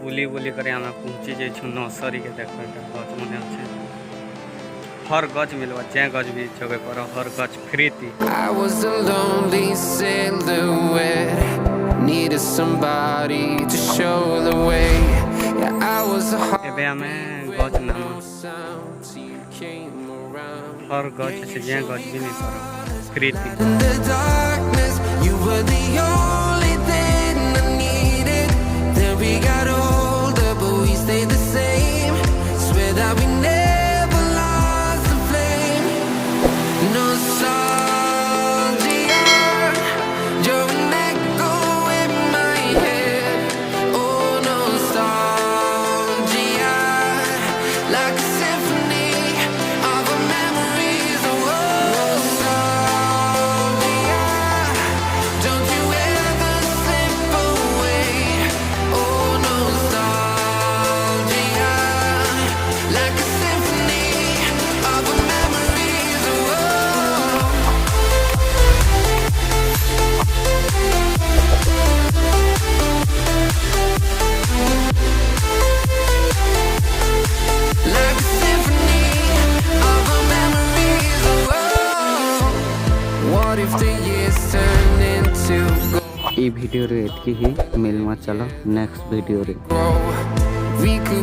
बुली बुली करे आमे पहुँची जाइछु नर्सरी के देखो एटा गछ मने अच्छे हर गछ मिलबा जे गछ भी जगह पर हर गछ फ्री थी I was a lonely silhouette, needed somebody to show the way. Yeah, I was a एबे हमें गछ नाम sound till you came around. हर गछ से जे गछ भी नहीं पर फ्री थी In the darkness, you were the only thing I needed. Then we got older, but we stayed the same. Swear that we never lost the flame. Nostalgia, you're an echo in my head. Oh, nostalgia, like a symphony of our memories. Oh, nostalgia, don't you ever slip away. Oh, nostalgia, like a symphony of our memories. Oh. Like a symphony of our memories. Oh, what if the years turn into gold? E video रे एतकी ही मिलमा चलो next video रे We could